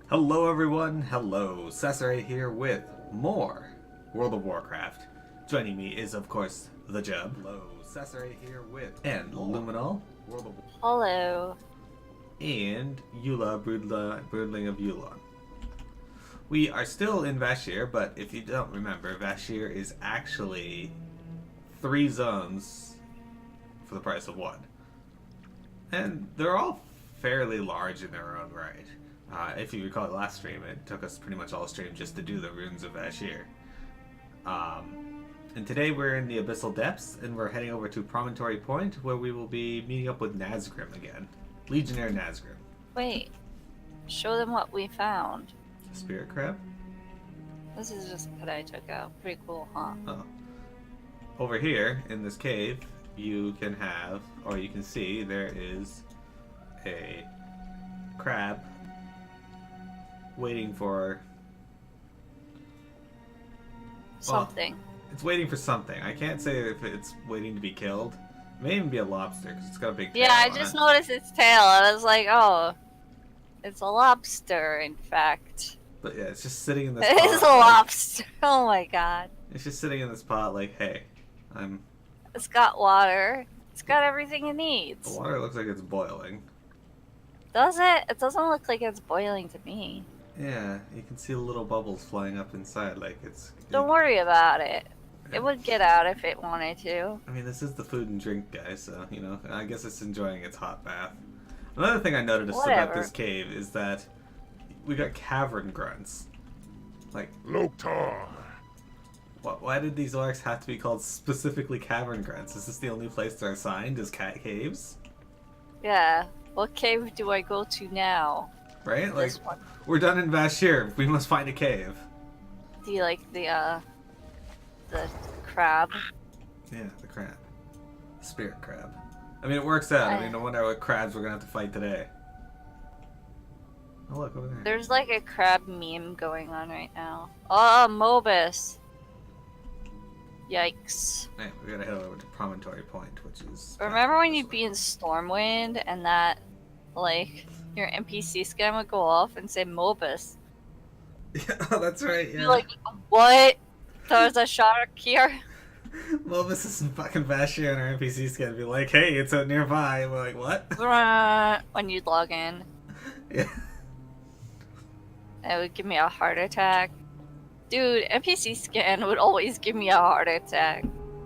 Hello everyone, hello, Cesare here with more World of Warcraft. Joining me is of course the Jub. Hello, Cesare here with and Luminal. World of Hello. and Eula, Broodling of Yulon. We are still in Vashj'ir, but if you don't remember, Vashj'ir is actually 3 zones for the price of 1. And they're all fairly large in their own right. If you recall last stream, it took us pretty much all stream just to do the runes of Vashj'ir. And today we're in the Abyssal Depths, and we're heading over to Promontory Point, where we will be meeting up with Nazgrim again. Legionnaire Nazgrim. Wait. Show them what we found. Spirit Crab? This is just what I took out. Pretty cool, huh? Oh. Over here, in this cave, you can have, or you can see, there is a crab waiting for Something. Well, it's waiting for something. I can't say if it's waiting to be killed. It may even be a lobster because it's got a big tail. Yeah, I on just it. noticed its tail. I was like, oh, it's a lobster, in fact. But yeah, it's just sitting in this It pot. is a lobster. Oh my god. It's just sitting in this pot like, hey, I'm... It's got water. It's got everything it needs. The water looks like it's boiling. Does it? It doesn't look like it's boiling to me. Yeah, you can see little bubbles flying up inside like it's... Don't worry about it. It would get out if it wanted to. I mean, this is the food and drink guy, so, you know, I guess it's enjoying its hot bath. Another thing I noticed about this cave is that we got cavern grunts. Like, Loktar. why did these orcs have to be called specifically cavern grunts? Is this the only place they're assigned, is caves? Yeah. What cave do I go to now? Right? Like, This one. we're done in Vashj'ir. We must find a cave. Do you like the crab? Yeah, the crab. Spirit crab. I mean, it works out. I mean, no wonder what crabs we're gonna have to fight today. Oh, look, over there. There's like a crab meme going on right now. Oh, Mobus. Yikes. Man, we gotta head over to Promontory Point, which is... Remember when you'd be in Stormwind and that, like, your NPC scan would go off and say Mobus? Yeah, oh, that's right, yeah. You're like, what? There's a shark here? Mobus is in fucking Vashj'ir and our NPC's gonna be like, hey, it's out nearby. And we're like, what? When you'd log in. Yeah. It would give me a heart attack. Dude, NPC scan would always give me a heart attack.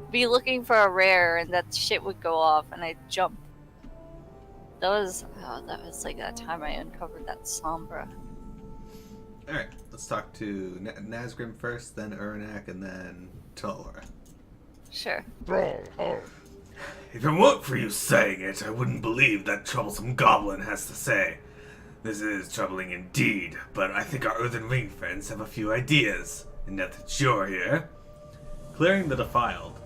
Be looking for a rare and that shit would go off and I'd jump. That was like that time I uncovered that Sombra. Alright, let's talk to Nazgrim first, then Uranak, and then Talora. Sure. If it weren't for you saying it, I wouldn't believe that troublesome goblin has to say. This is troubling indeed, but I think our Earthen Ring friends have a few ideas, and now that you're here. Clearing the defiled.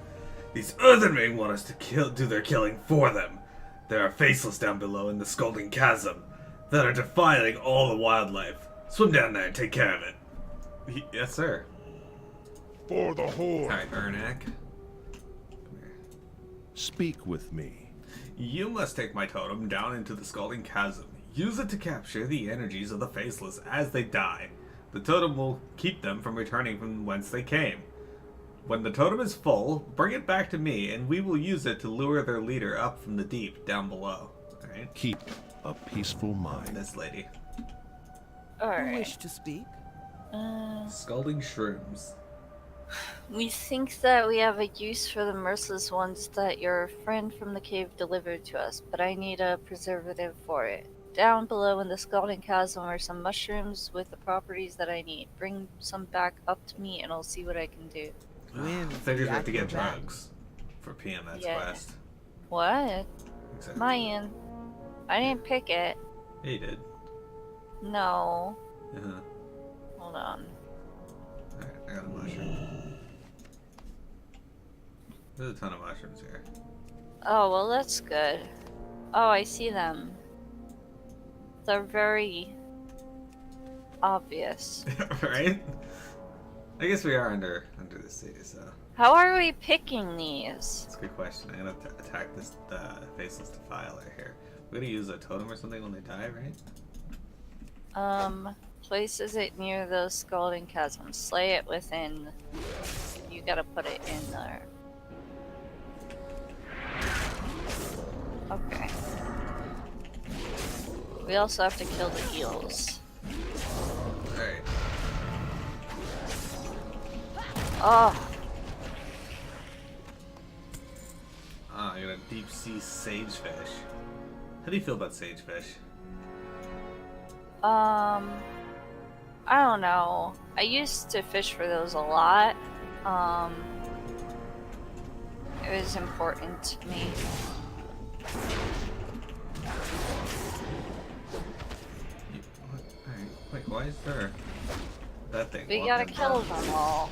These Earthen Ring want us to do their killing for them. There are faceless down below in the Scalding Chasm that are defiling all the wildlife. Swim down there and take care of it. Yes, sir. For the Horde. Alright, Uranak. Come here. Speak with me. You must take my totem down into the Scalding Chasm. Use it to capture the energies of the Faceless as they die. The totem will keep them from returning from whence they came. When the totem is full, bring it back to me, and we will use it to lure their leader up from the deep down below. Alright? Keep a peaceful mind. This lady. Alright. Wish to speak? Scalding Shrooms. We think that we have a use for the merciless ones that your friend from the cave delivered to us, but I need a preservative for it. Down below in the Scalding Chasm are some mushrooms with the properties that I need. Bring some back up to me and I'll see what I can do. I figured we have to get drugs for PMS quest. What? Exactly. Mayan. I didn't pick it. Yeah, you did. No. Uh-huh. Hold on. Alright, I got a mushroom. There's a ton of mushrooms here. Oh, well that's good. Oh, I see them. They're very obvious. Right? I guess we are under the sea, so... How are we picking these? That's a good question. I'm gonna attack this faceless defiler here. We're gonna use a totem or something when they die, right? Places it near those scalding chasms. Slay it within. You gotta put it in there. Okay. We also have to kill the eels. Alright. Oh, Ah, I got a deep sea sagefish. How do you feel about sagefish? I don't know. I used to fish for those a lot. It was important to me. Alright, wait, why is there that thing? We walking gotta in the kill bottom? them all.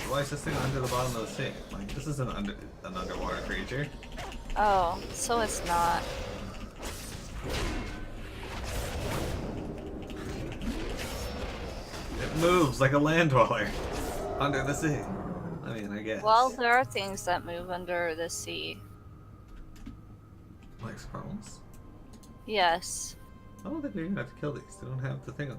Why is this thing under the bottom of the sea? Like, this is an underwater creature. Oh, so it's not. It moves like a land dweller under the sea. I mean, I guess. Well, there are things that move under the sea. Like squirrels? Yes. I don't think we even have to kill these. They don't have the thing on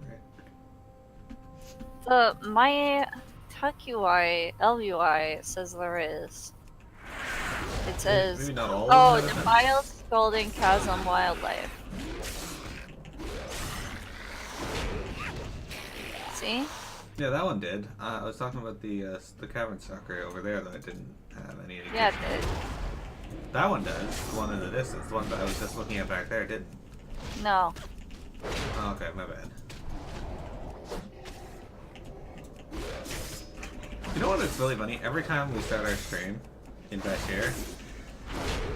there. My Tucui LUI says there is. It says, Maybe not all oh, of them. defiled scalding chasm wildlife. See? Yeah, that one did. I was talking about the cavern stalker over there that I didn't have any indication. Yeah, it did. That one does. The one in the distance. The one that I was just looking at back there didn't. No. Oh, okay, my bad. You know what? It's really funny. Every time we start our stream in Vashj'ir,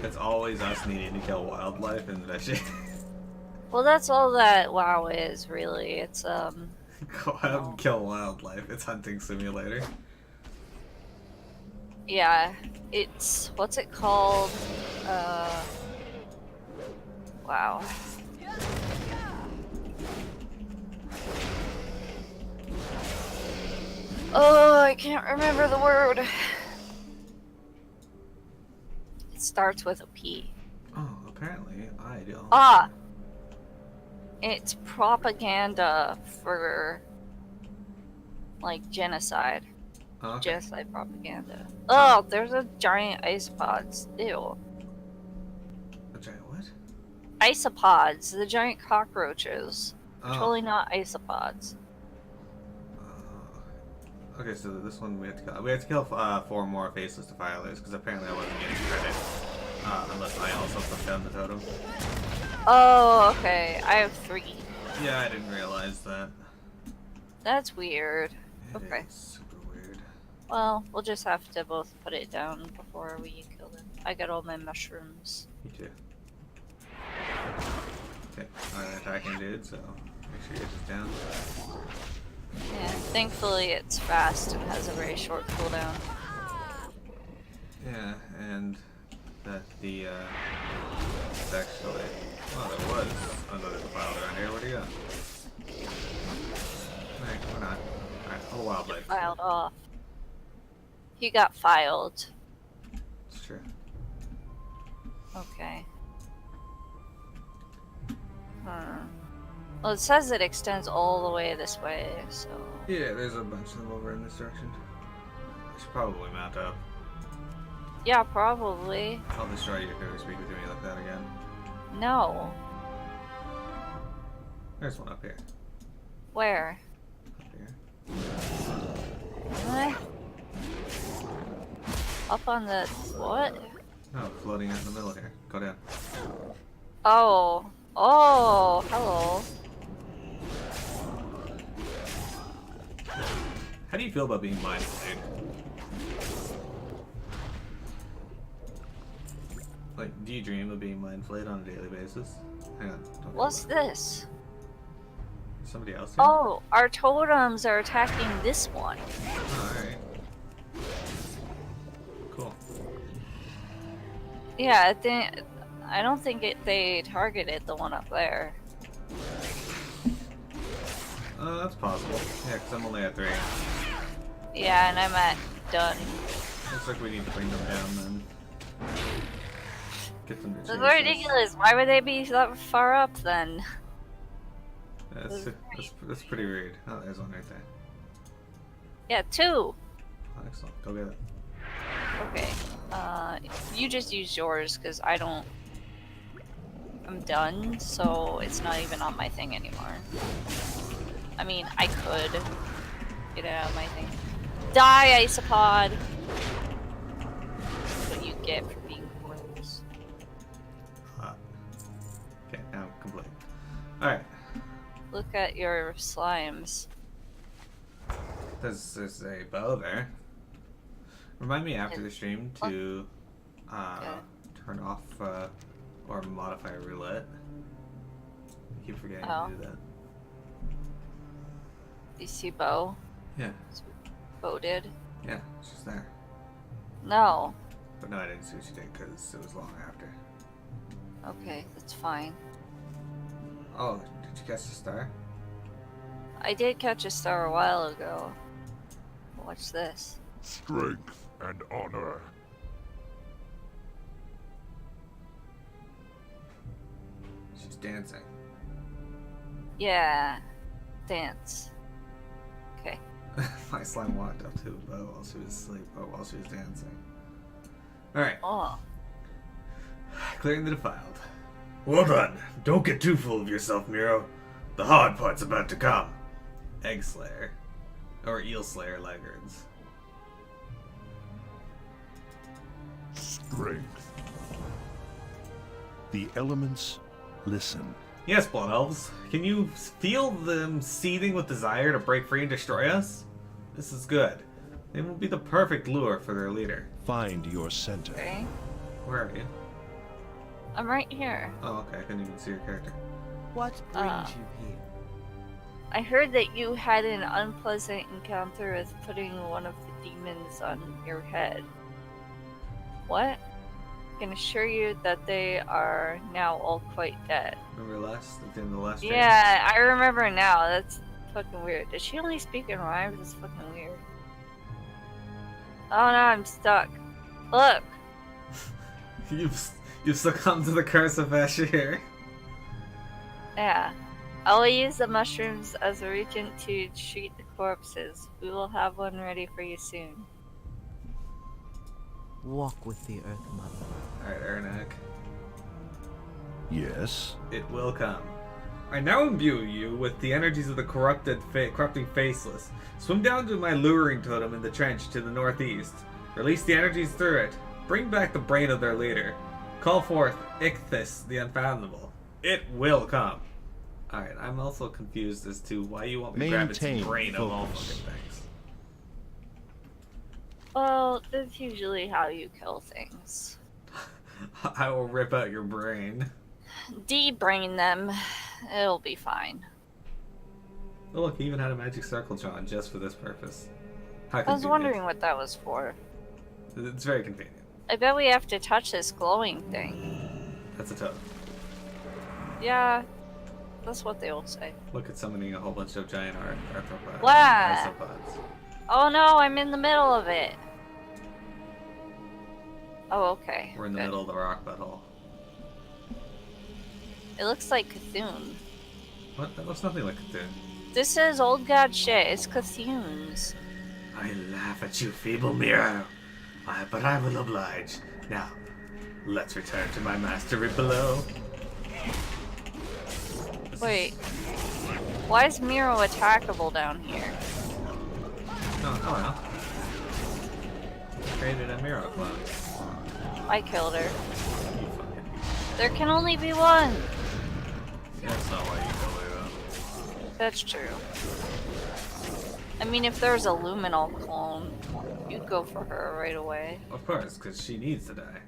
it's always us needing to kill wildlife in Vashj'ir. Well, that's all that WoW is, really. It's, Go out and kill wildlife. It's hunting simulator. yeah. It's, what's it called? Wow. Oh, I can't remember the word. It starts with a P. Oh, apparently I don't. Ah! It's propaganda for, like, genocide. Okay. Genocide propaganda. Oh, there's a giant isopods. Ew. A giant what? Isopods, the giant cockroaches. Oh. Totally not isopods. Okay, so this one we have to kill. We have to kill 4 more faceless defilers because apparently I wasn't getting credit unless I also put down the totem. Oh, okay. I have 3. Yeah, I didn't realize that. That's weird. It Okay. is super weird. Well, we'll just have to both put it down before we kill them. I got all my mushrooms. Me too. Okay, I'm attacking dude, so make sure you're just down. Yeah, thankfully it's fast and has a very short cooldown. Yeah, and that the it's actually well there was another defiler around here. Where'd he go? Alright, we're not. Alright, oh wildlife. Filed off. He got filed. It's true. Okay. Well, it says it extends all the way this way, so... Yeah, there's a bunch of them over in this direction. I should probably mount up. Yeah, probably. I'll destroy your favorite speaker to me like that again. No. There's one up here. Where? Up here. Eh? Up on the... what? No, floating out in the middle here. Go down. Oh. Oh, hello. How do you feel about being mind flayed? Like, do you dream of being mind flayed on a daily basis? Hang on. Don't What's go back. this? Somebody else here? Oh, our totems are attacking this one. Oh, alright. Cool. Yeah, I don't think they targeted the one up there. That's possible. Yeah, because I'm only at 3. Yeah, and I'm at done. Looks like we need to bring them down then. Get them to That's change this. ridiculous. Why would they be that far up then? That's pretty rude. Oh, there's one right there. Yeah, 2. Oh, excellent. Go get it. Okay. You just use yours because I don't. I'm done, so it's not even on my thing anymore. I mean, I could get it out of my thing. Die, Isopod! That's what you get for being gross. Okay, now I'm complete. Alright. Look at your slimes. There's a bow there. Remind me after the stream to turn off or modify roulette. I keep forgetting to do that. You see Bo? Yeah. Bo did? Yeah, she's there. No. But no, I didn't see what she did because it was long after. Okay, that's fine. Oh, did you catch the star? I did catch a star a while ago. Watch this. Strength and honor. She's dancing. Yeah. Dance. Okay. My slime walked up to the bow while she was asleep, or while she was dancing. Alright. Oh. Clearing the defiled. Well done. Don't get too full of yourself, Miro. The hard part's about to come. Egg Slayer. Or Eel Slayer laggards. Strength. The elements listen. Yes, Blood Elves. Can you feel them seething with desire to break free and destroy us? This is good. They will be the perfect lure for their leader. Find your center. Okay. Where are you? I'm right here. Oh, okay. I couldn't even see your character. What brings you here? I heard that you had an unpleasant encounter with putting one of the demons on your head. What? I can assure you that they are now all quite dead. Remember at the end of the last stream? Yeah, I remember now. That's fucking weird. Does she only speak in rhymes? That's fucking weird. Oh no, I'm stuck. Look! You've succumbed to the curse of Vashj'ir. Yeah. I will use the mushrooms as a regent to treat the corpses. We will have one ready for you soon. Walk with the Earth Mother. Alright, Ernak. Yes. It will come. I now imbue you with the energies of the corrupting faceless. Swim down to my luring totem in the trench to the northeast. Release the energies through it. Bring back the brain of their leader. Call forth Ichthys the Unfathomable. It will come. Alright, I'm also confused as to why you want me to grab its Maintain brain of all focus. fucking things. Well, that's usually how you kill things. I will rip out your brain. De-brain them. It'll be fine. Oh look, he even had a magic circle drawn just for this purpose. How I was convenient. wondering what that was for. It's very convenient. I bet we have to touch this glowing thing. That's a totem. Yeah, that's what they all say. Look at summoning a whole bunch of giant arthropods. Wow. Isopods. Oh no, I'm in the middle of it. Oh, okay. We're in the good. middle of the rock butthole. It looks like Cthulhu. What? That looks nothing like Cthulhu. This is old god shit. It's Cthulhu's. I laugh at you, feeble Miro. But I will oblige. Now, let's return to my mastery below. Wait. Why is Miro attackable down here? Oh well. Created a Miro clone. I killed her. You fucking... There can only be one. That's not why you killed her, though. That's true. I mean, if there's a luminal clone, you'd go for her right away. Of course, because she needs to die.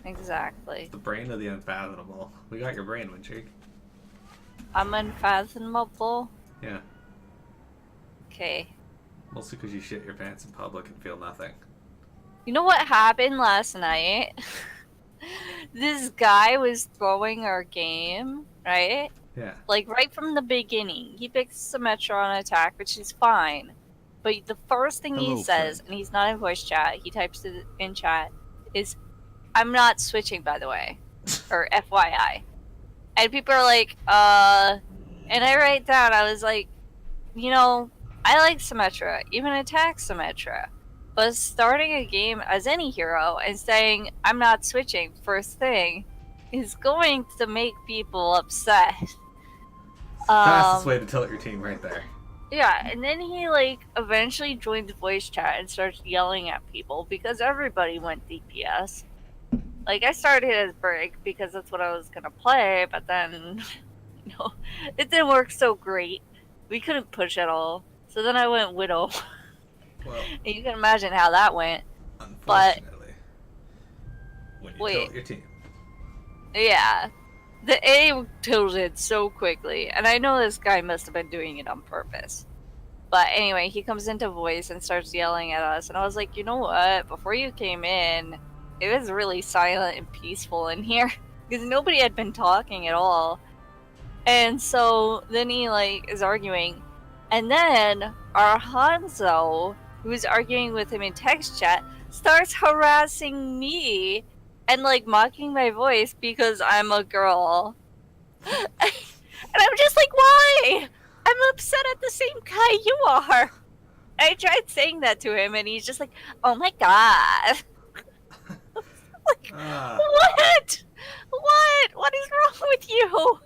Exactly. The brain of the unfathomable. We got your brain, Wincheek. I'm unfathomable. Yeah. Okay. Mostly because you shit your pants in public and feel nothing. You know what happened last night? This guy was throwing our game, right? Yeah. Like, right from the beginning. He picks the Metron attack, which is fine. But the first thing Hello, he says, friend. and he's not in voice chat, he types it in chat, is, I'm not switching, by the way. Or FYI. And people are like, And I write down, I was like, you know, I like Symmetra, even attack Symmetra. But starting a game as any hero and saying, I'm not switching first thing, is going to make people upset. Fastest way to tilt your team right there. Yeah, and then he, like, eventually joined the voice chat and starts yelling at people because everybody went DPS. Like, I started as Brig because that's what I was gonna play, but then, you know, it didn't work so great. We couldn't push at all. So then I went Widow. Well, And you can imagine how that went. unfortunately, when you Wait. tilt your team. Yeah. The A tilted so quickly, and I know this guy must have been doing it on purpose. But anyway, he comes into voice and starts yelling at us, and I was like, you know what? Before you came in, it was really silent and peaceful in here, because nobody had been talking at all. And so then he, like, is arguing, and then our Hanzo, who's arguing with him in text chat, starts harassing me and, like, mocking my voice because I'm a girl. And I'm just like, why? I'm upset at the same guy you are. I tried saying that to him, and he's just like, oh my god. Like, what? What is wrong with you?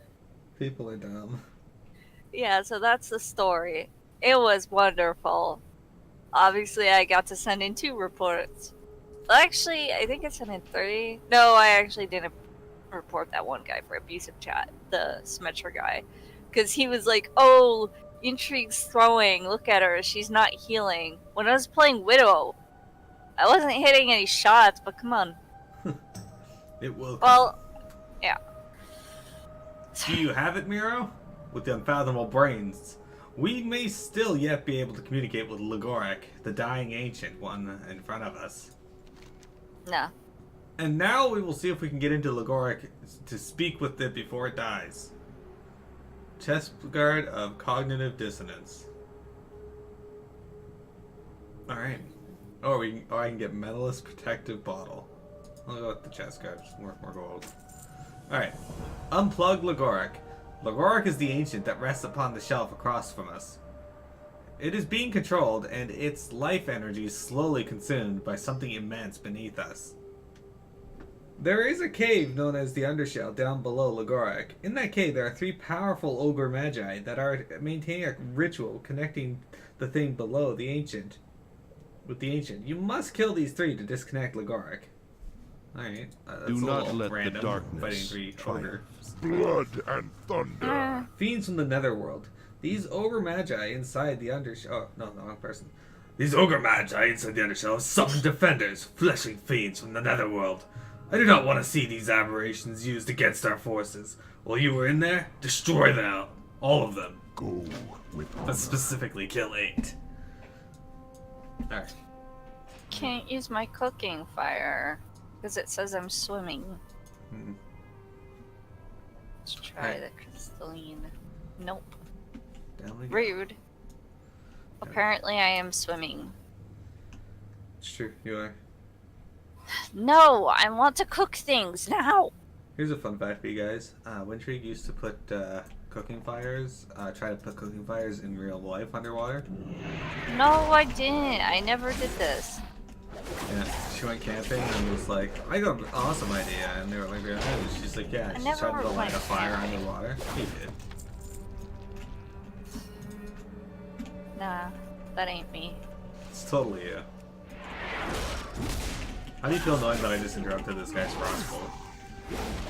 People are dumb. Yeah, so that's the story. It was wonderful. Obviously, I got to send in 2 reports. Actually, I think I sent in 3. No, I actually didn't report that one guy for abusive chat, the Symmetra guy. Because he was like, oh, Intrigue's throwing, look at her, she's not healing. When I was playing Widow, I wasn't hitting any shots, but come on. It will come. Well, yeah. Do you have it, Miro? With the unfathomable brains, we may still yet be able to communicate with Lagoric, the dying ancient one in front of us. No. And now we will see if we can get into Lagoric to speak with it before it dies. Chest guard of cognitive dissonance. Alright. Or I can get medalist protective bottle. I'll go with the chest guard, just more gold. Alright. Unplug Lagoric. Lagoric is the ancient that rests upon the shelf across from us. It is being controlled, and its life energy is slowly consumed by something immense beneath us. There is a cave known as the Undershell down below Lagoric. In that cave, there are 3 powerful ogre magi that are maintaining a ritual connecting the thing below the ancient. With the ancient, you must kill these 3 to disconnect Lagoric. Alright, Do not let the darkness fighting 3 ogre. Blood and thunder. Fiends from the netherworld. These ogre magi inside the Undershell. Oh, no, the wrong person. These ogre magi inside the Undershell have summoned defenders, fleshing fiends from the netherworld. I do not want to see these aberrations used against our forces. While you were in there, destroy them. All of them. Go with But specifically kill 8. Alright. Can't use my cooking fire because it says I'm swimming. Hmm. Let's try the crystalline. Nope. Down we go. Rude. Apparently I am swimming. It's true, you are. No, I want to cook things now. Here's a fun fact for you guys. Wintrigue used to put cooking fires, try to put cooking fires in real life underwater. No, I didn't. I never did this. Yeah, she went camping and was like, I got an awesome idea. And they were like, and she's like, yeah, she's never trying to light went a fire camping. underwater. He did. Nah, that ain't me. It's totally you. How do you feel knowing that I just interrupted this guy's crossbow?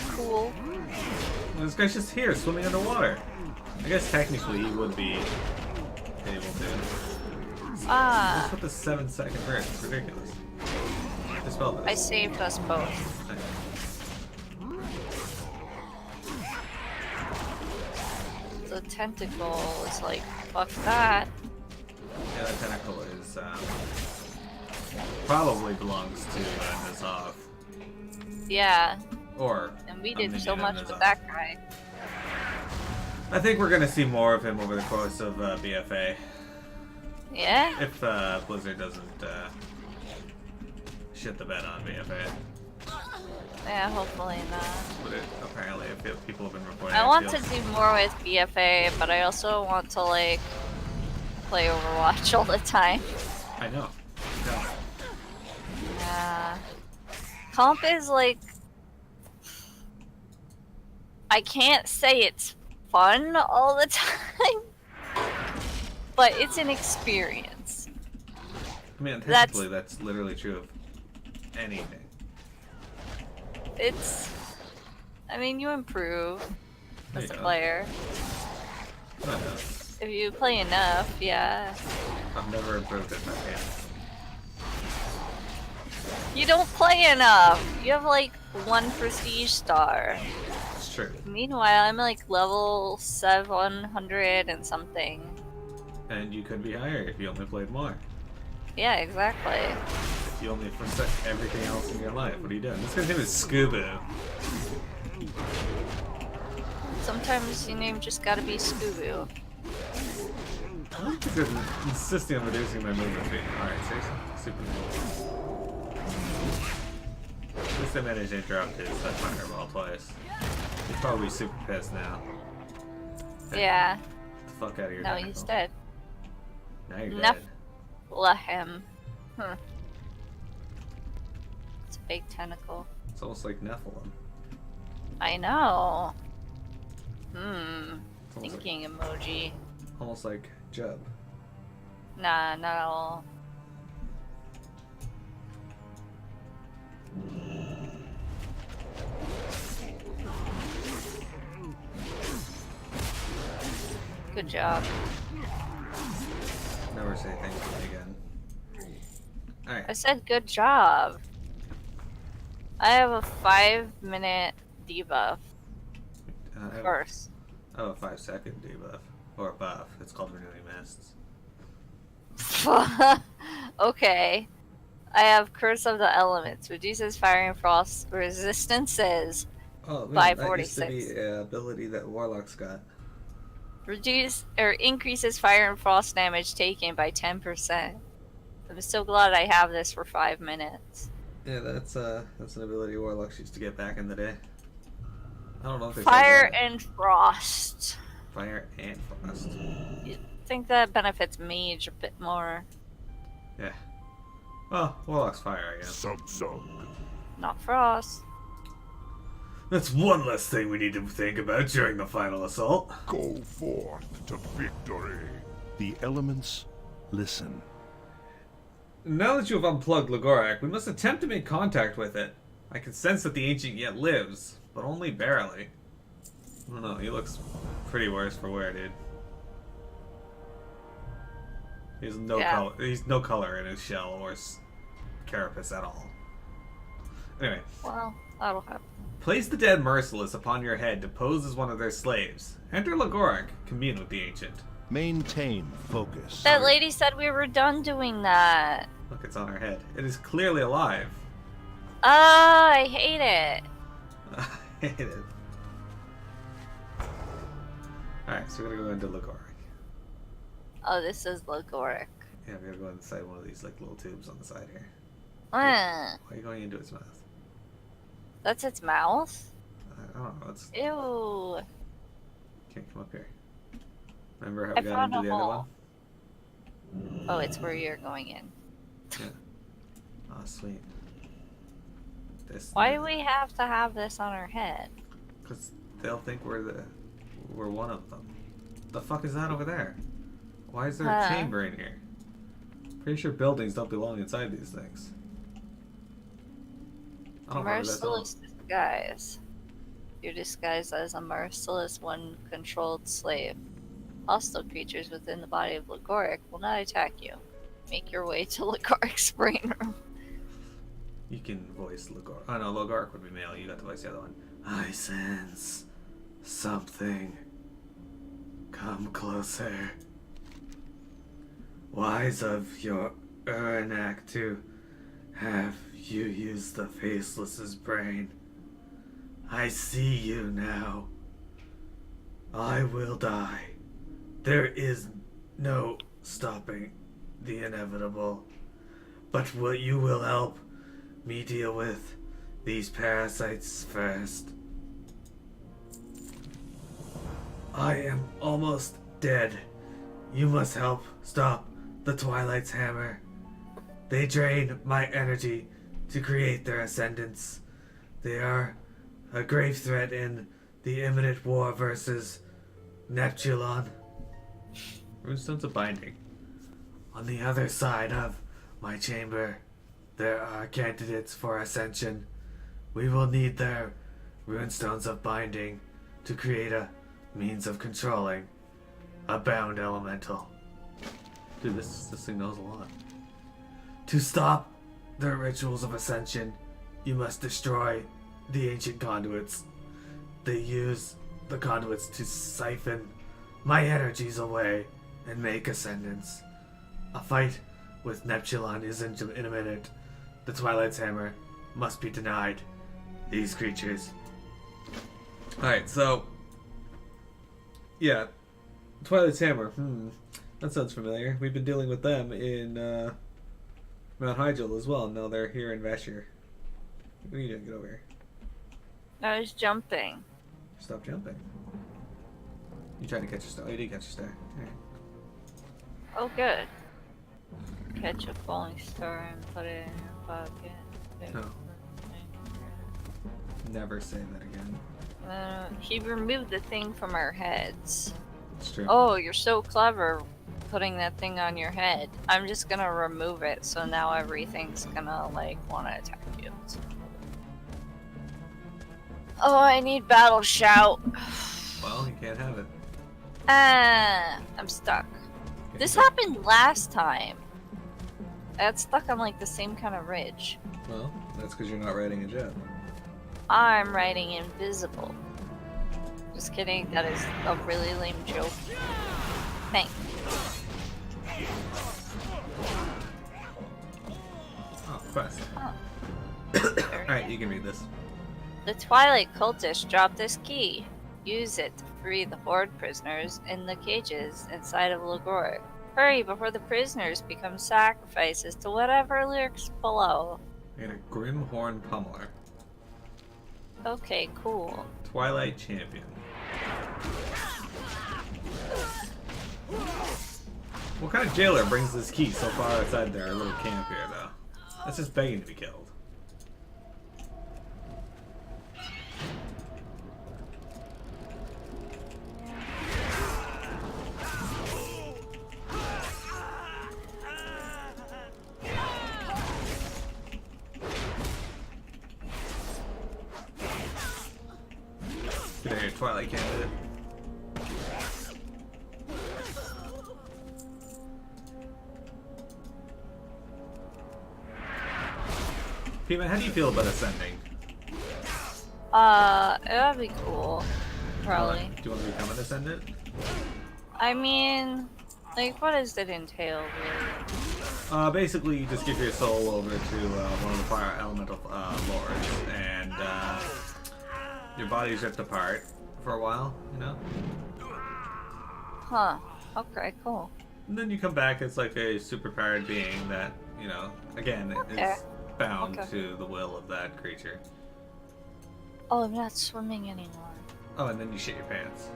Cool. Well, this guy's just here, swimming underwater. I guess technically he would be able to. Ah, Just put the 7-second burst. It's ridiculous. Dispel this. I saved us both. The tentacle is like, fuck that. Yeah, that tentacle is, probably belongs to Nazov. Yeah, Or... and we a did so minion of much with Nazov. that guy. I think we're gonna see more of him over the course of BFA. Yeah? If Blizzard doesn't shit the bed on BFA. Yeah, hopefully not. But apparently, I feel people have been reporting. I want to do more with BFA, but I also want to like play Overwatch all the time. I know. Yeah. Yeah. Comp is like, I can't say it's fun all the time, but it's an experience. I mean, technically, that's literally true of anything. I mean, you improve as a Yeah. player. I know. If you play enough, yeah. I've never improved at that game. You don't play enough! You have like 1 prestige star. It's true. Meanwhile, I'm like level 700 and something. And you could be higher if you only played more. Yeah, exactly. If you only forsake everything else in your life, what are you doing? This guy's name is Scuba. Sometimes your name just gotta be Scooby. He's insisting on reducing my movement speed. Alright, seriously? Super cool. At least I managed to interrupt his fireball twice. He's probably super pissed now. Yeah. Get the fuck out of here. No, he's dead. Now you're Enough. dead. Lahem. It's a big tentacle. It's almost like Nephilim. I know. It's almost Thinking emoji. almost like Jub. Nah, not at all. Good job. Never say thank you again. Alright. I said good job. I have a 5-minute debuff. Of course. Oh, a 5-second debuff. Or a buff. It's called renewing mists. Okay. I have Curse of the Elements. Reduces fire and frost resistances Oh, man, by that used to 46. be an ability that Warlocks got. Reduce or increases fire and frost damage taken by 10%. I'm so glad I have this for 5 minutes. Yeah, that's an ability Warlocks used to get back in the day. I don't know if they Fire said and frost. that. Fire and frost. I think that benefits mage a bit more. Yeah. Well, Warlock's fire, I guess. Sub. Not frost. That's one less thing we need to think about during the final assault. Go forth to victory. The elements listen. Now that you have unplugged Lagorak, we must attempt to make contact with it. I can sense that the Ancient yet lives, but only barely. I don't know, he looks pretty worse for wear, dude. He has no color. He's no color in his shell or carapace at all. Anyway. Well, that'll happen. Place the dead merciless upon your head to pose as one of their slaves. Enter Lagorak, commune with the Ancient. Maintain focus. That lady said we were done doing that. Look, it's on her head. It is clearly alive. I hate it. I hate it. Alright, so we're gonna go into Lagorak. Oh, this is Lagorak. Yeah, we gotta go inside one of these like little tubes on the side here. Uh, Why are you going into its mouth? that's its mouth? I don't know. It's Ew. can't come up here. Remember how I we got found into a the other hole. one? Oh, it's where you're going in. Yeah. Oh, sweet. This. Why do we have to have this on our head? Because they'll think we're one of them. The fuck is that over there? Why is there a chamber in here? Pretty sure buildings don't belong inside these things. I don't remember that Merciless disguise. You're disguised as a merciless one-controlled slave. Hostile creatures within the body of Lagorak will not attack you. Make your way to Lagorak's brain room. You can voice Lagorak. Oh no, Lagorak would be male. You got to voice the other one. I sense something. Come closer. Wise of your Uranak to have you use the Faceless's brain. I see you now. I will die. There is no stopping the inevitable. But what you will help me deal with these parasites first. I am almost dead. You must help stop the Twilight's hammer. They drain my energy to create their ascendants. They are a grave threat in the imminent war versus Neptulon. Runestones of Binding. On the other side of my chamber, there are candidates for ascension. We will need their Runestones of Binding to create a means of controlling a bound elemental. Dude, this thing knows a lot. To stop their rituals of ascension, you must destroy the ancient conduits. They use the conduits to siphon my energies away and make ascendants. A fight with Neptulon is imminent. The Twilight's hammer must be denied these creatures. Alright, so yeah, Twilight's hammer. That sounds familiar. We've been dealing with them in Mount Hyjal as well. Now they're here in Vashj'ir. What are you doing? Get over here. I was jumping. Stop jumping. You tried to catch your star. Oh, you did catch your star. Alright. Oh, good. Catch a falling star and put it in your pocket. No. Never say that again. He removed the thing from our heads. It's true. Oh, you're so clever putting that thing on your head. I'm just gonna remove it, so now everything's gonna, like, wanna attack you. Oh, I need battle shout. Well, you can't have it. I'm stuck. This happened last time. I got stuck on, like, the same kind of ridge. Well, that's because you're not riding a jet. I'm riding invisible. Just kidding, that is a really lame joke. Thanks. Oh, quest. Oh. Alright, you can read this. The Twilight cultist dropped this key. Use it to free the Horde prisoners in the cages inside of Lagor. Hurry before the prisoners become sacrifices to whatever lurks below. And a Grimhorn Pummeler. Okay, cool. Twilight Champion. What kind of jailer brings this key so far outside their little camp here, though? That's just begging to be killed. Get out here, Twilight candidate. Pima, how do you feel about ascending? That'd be cool. Probably. Do you want to become an ascendant? I mean, like, what does it entail, really? Basically, you just give your soul over to one of the fire elemental lords, and your body's ripped apart for a while, you know? Huh. Okay, cool. And then you come back as like a super powered being that, you know, again, is bound to the will of that creature. Oh, I'm not swimming anymore. Oh, and then you shit your pants.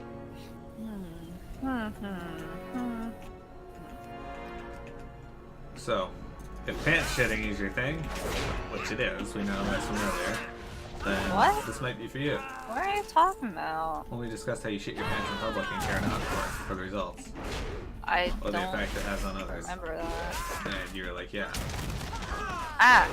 So, if pants shitting is your thing, which it is, we know that's from earlier, then What? this might be for you. What are you talking about? When we discussed how you shit your pants in public and care not for the results, I or the don't effect it has on others. remember that. And you were like, yeah. Ah!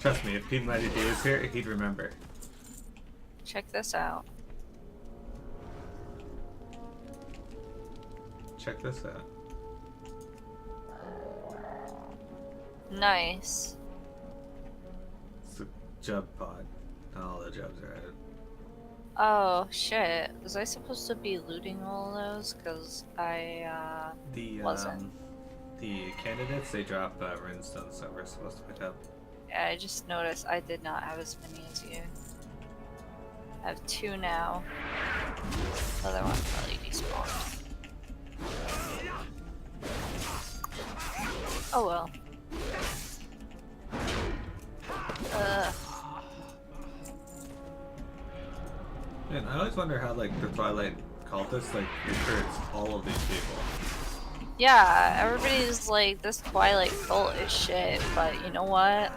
Trust me, if Pete Mighty D was here, he'd remember. Check this out. Check this out. Nice. It's a jub pod. All the jubs are at it. Oh, shit. Was I supposed to be looting all of those? Because I, wasn't. The candidates, they drop runestones that we're supposed to pick up. Yeah, I just noticed I did not have as many as you. I have 2 now. The other one probably despawned. Oh well. Man, I always wonder how like the Twilight cultists like recruits all of these people. Yeah, everybody's like, this Twilight cult is shit, but you know what?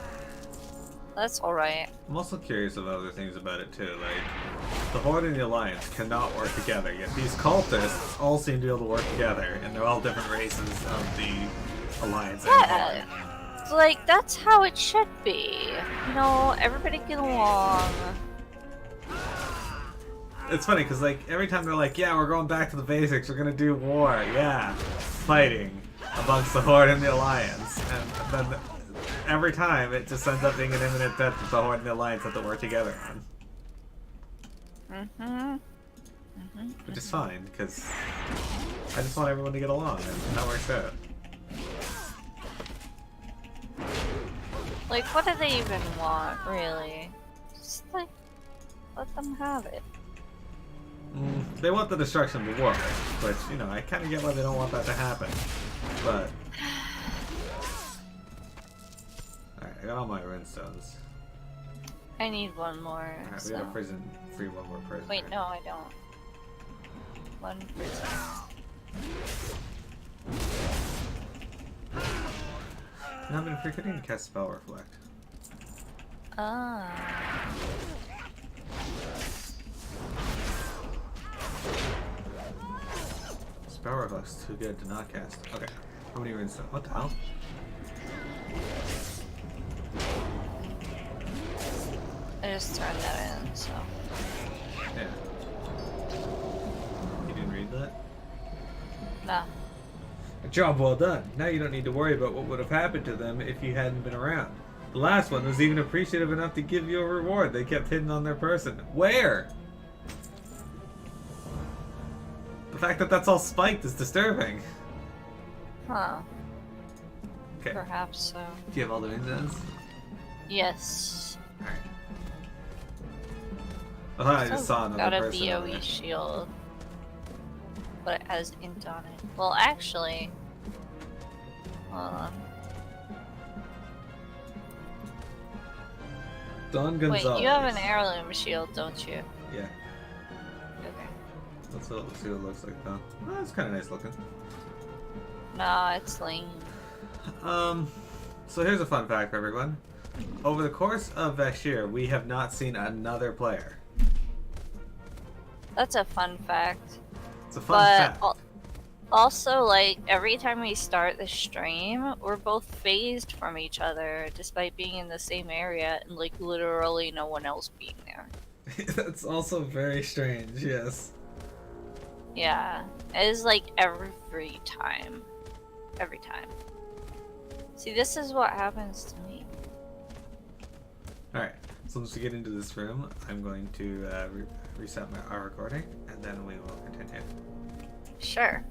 That's alright. I'm also curious of other things about it too. Like the Horde and the Alliance cannot work together, yet these cultists all seem to be able to work together, and they're all different races of the Alliance and Horde. Yeah, so, like, that's how it should be. You know, everybody get along. It's funny because like every time they're like, yeah, we're going back to the basics, we're gonna do war, yeah, fighting amongst the Horde and the Alliance, and then every time it just ends up being an imminent death that the Horde and the Alliance have to work together on. Which is fine because I just want everyone to get along, and that works out. Like, what do they even want, really? Just, like, let them have it. They want the destruction of the world, which, you know, I kind of get why they don't want that to happen. But alright, I got all my runestones. I need one more. Alright, So. we got a free one more prisoner. Wait, no, I don't. One prison. No, I've been forgetting to cast Spell Reflect. Ah. Spell Reflect's too good to not cast. Okay, how many runestones? What the hell? I just turned that in, so. Yeah. You didn't read that? No. A job well done. Now you don't need to worry about what would have happened to them if you hadn't been around. The last one was even appreciative enough to give you a reward they kept hidden on their person. Where? The fact that that's all spiked is disturbing. Huh. Okay. Perhaps so. Do you have all the runestones? Yes. Alright. I thought I just saw another Got a person over BOE there. shield. But it has int on it. Well, actually. Hold on. Don Gonzalez. Wait, you have an heirloom shield, don't you? Yeah. Okay. Let's see what it looks like though. Oh, that's kind of nice looking. Nah, it's lame. So here's a fun fact for everyone. Over the course of Vashj'ir, we have not seen another player. That's a fun fact. It's a fun fact. Also, like, every time we start the stream, we're both phased from each other, despite being in the same area and, like, literally no one else being there. That's also very strange, yes. Yeah, it is, like, every time. Every time. See, this is what happens to me. Alright, so once we get into this room, I'm going to reset our recording, and then we will continue. Sure.